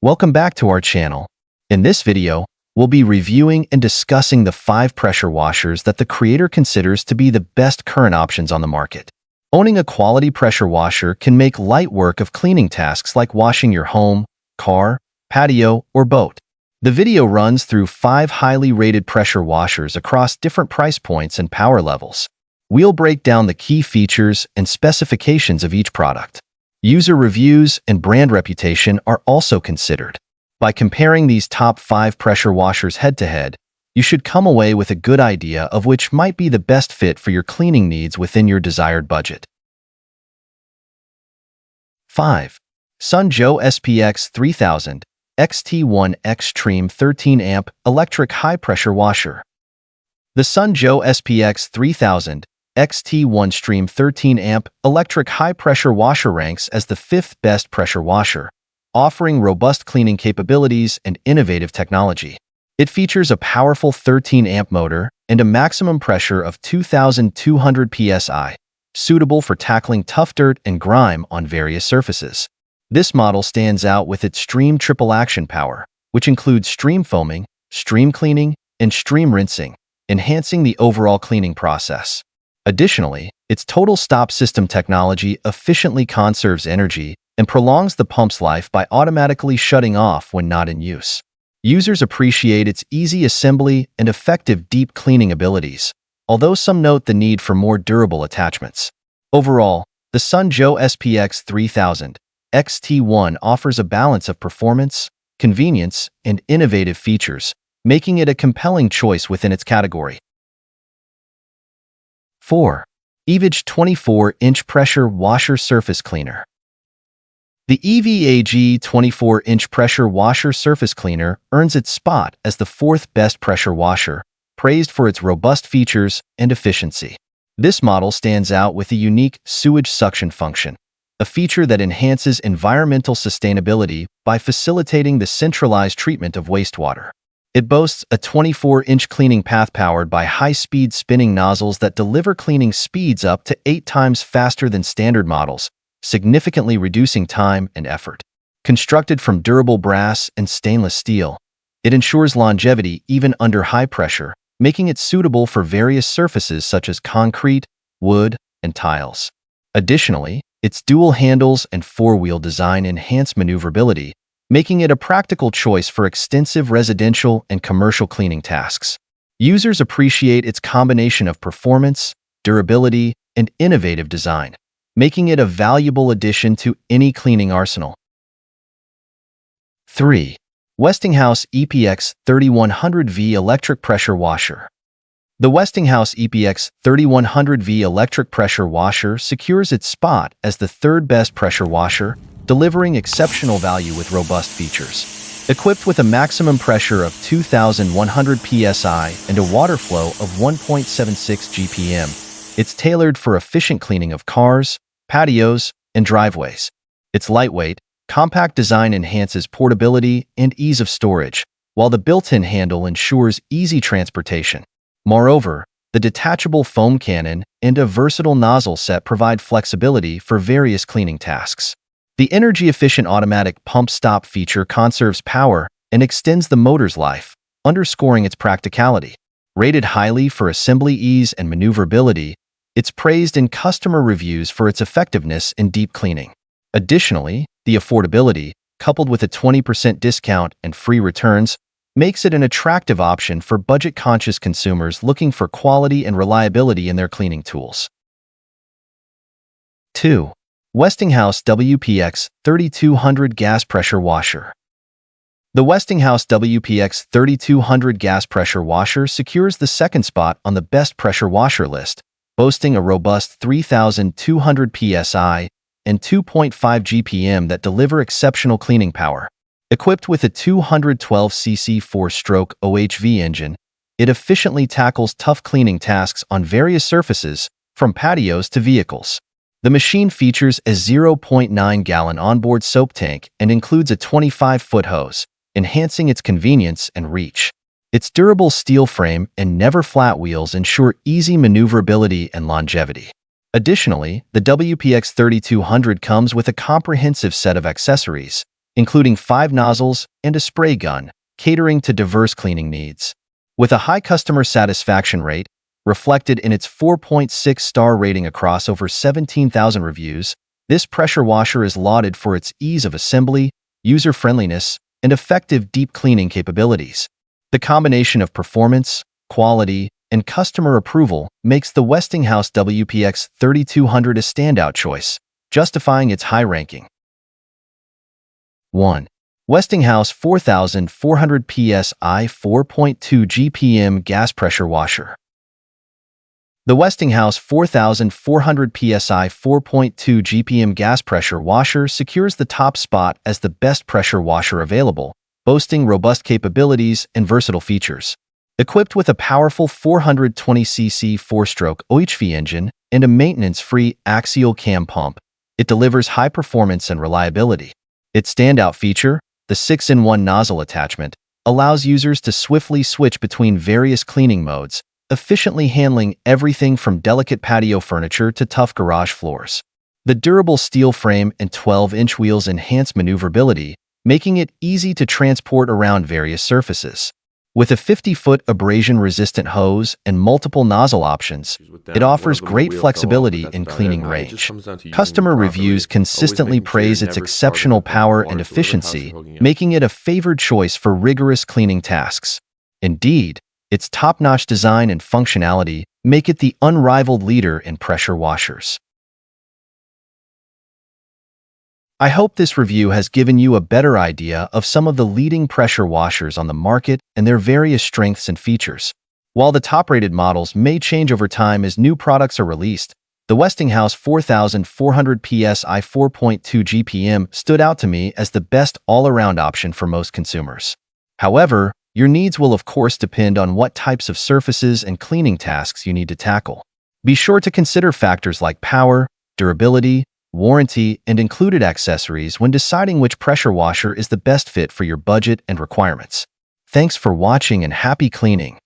Welcome back to our channel. In this video, we'll be reviewing and discussing the 5 pressure washers that the creator considers to be the best current options on the market. Owning a quality pressure washer can make light work of cleaning tasks like washing your home, car, patio, or boat. The video runs through 5 highly rated pressure washers across different price points and power levels. We'll break down the key features and specifications of each product. User reviews and brand reputation are also considered. By comparing these top 5 pressure washers head-to-head, you should come away with a good idea of which might be the best fit for your cleaning needs within your desired budget. 5. SunJoe SPX 3000 XT1 Extreme 13 amp Electric High Pressure Washer. The SunJoe SPX 3000 XT1 Stream 13 amp electric high-pressure washer ranks as the 5th best pressure washer, offering robust cleaning capabilities and innovative technology. It features a powerful 13-amp motor and a maximum pressure of 2,200 psi, suitable for tackling tough dirt and grime on various surfaces. This model stands out with its stream triple action power, which includes stream foaming, stream cleaning, and stream rinsing, enhancing the overall cleaning process. Additionally, its total stop system technology efficiently conserves energy and prolongs the pump's life by automatically shutting off when not in use. Users appreciate its easy assembly and effective deep cleaning abilities, although some note the need for more durable attachments. Overall, the SunJoe SPX 3000 XT1 offers a balance of performance, convenience, and innovative features, making it a compelling choice within its category. 4. EVAG 24-inch Pressure Washer Surface Cleaner. The EVAG 24-inch Pressure Washer Surface Cleaner earns its spot as the 4th best pressure washer, praised for its robust features and efficiency. This model stands out with a unique sewage suction function, a feature that enhances environmental sustainability by facilitating the centralized treatment of wastewater. It boasts a 24-inch cleaning path powered by high-speed spinning nozzles that deliver cleaning speeds up to 8 times faster than standard models, significantly reducing time and effort. Constructed from durable brass and stainless steel, it ensures longevity even under high pressure, making it suitable for various surfaces such as concrete, wood, and tiles. Additionally, its dual handles and 4-wheel design enhance maneuverability, making it a practical choice for extensive residential and commercial cleaning tasks. Users appreciate its combination of performance, durability, and innovative design, making it a valuable addition to any cleaning arsenal. 3. Westinghouse EPX 3100V Electric Pressure Washer. The Westinghouse EPX 3100V Electric Pressure Washer secures its spot as the 3rd best pressure washer, delivering exceptional value with robust features. Equipped with a maximum pressure of 2,100 psi and a water flow of 1.76 GPM, it's tailored for efficient cleaning of cars, patios, and driveways. Its lightweight, compact design enhances portability and ease of storage, while the built-in handle ensures easy transportation. Moreover, the detachable foam cannon and a versatile nozzle set provide flexibility for various cleaning tasks. The energy-efficient automatic pump stop feature conserves power and extends the motor's life, underscoring its practicality. Rated highly for assembly ease and maneuverability, it's praised in customer reviews for its effectiveness in deep cleaning. Additionally, the affordability, coupled with a 20% discount and free returns, makes it an attractive option for budget-conscious consumers looking for quality and reliability in their cleaning tools. 2. Westinghouse WPX 3200 Gas Pressure Washer. The Westinghouse WPX 3200 Gas Pressure Washer secures the 2nd spot on the best pressure washer list, boasting a robust 3,200 psi and 2.5 GPM that deliver exceptional cleaning power. Equipped with a 212cc 4-stroke OHV engine, it efficiently tackles tough cleaning tasks on various surfaces, from patios to vehicles. The machine features a 0.9-gallon onboard soap tank and includes a 25-foot hose, enhancing its convenience and reach. Its durable steel frame and never-flat wheels ensure easy maneuverability and longevity. Additionally, the WPX 3200 comes with a comprehensive set of accessories, including 5 nozzles and a spray gun, catering to diverse cleaning needs. With a high customer satisfaction rate, reflected in its 4.6-star rating across over 17,000 reviews, this pressure washer is lauded for its ease of assembly, user-friendliness, and effective deep cleaning capabilities. The combination of performance, quality, and customer approval makes the Westinghouse WPX 3200 a standout choice, justifying its high ranking. 1. Westinghouse 4400 PSI 4.2 GPM Gas Pressure Washer. The Westinghouse 4400 PSI 4.2 GPM gas pressure washer secures the top spot as the best pressure washer available, boasting robust capabilities and versatile features. Equipped with a powerful 420cc 4-stroke OHV engine and a maintenance-free axial cam pump, it delivers high performance and reliability. Its standout feature, the 6-in-1 nozzle attachment, allows users to swiftly switch between various cleaning modes, efficiently handling everything from delicate patio furniture to tough garage floors. The durable steel frame and 12-inch wheels enhance maneuverability, making it easy to transport around various surfaces. With a 50-foot abrasion-resistant hose and multiple nozzle options, it offers great flexibility in cleaning range. Customer reviews consistently praise its exceptional power and efficiency, making it a favored choice for rigorous cleaning tasks. Indeed, its top-notch design and functionality make it the unrivaled leader in pressure washers. I hope this review has given you a better idea of some of the leading pressure washers on the market and their various strengths and features. While the top-rated models may change over time as new products are released, the Westinghouse 4400 PSI 4.2 GPM stood out to me as the best all-around option for most consumers. However, your needs will of course depend on what types of surfaces and cleaning tasks you need to tackle. Be sure to consider factors like power, durability, warranty, and included accessories when deciding which pressure washer is the best fit for your budget and requirements. Thanks for watching and happy cleaning!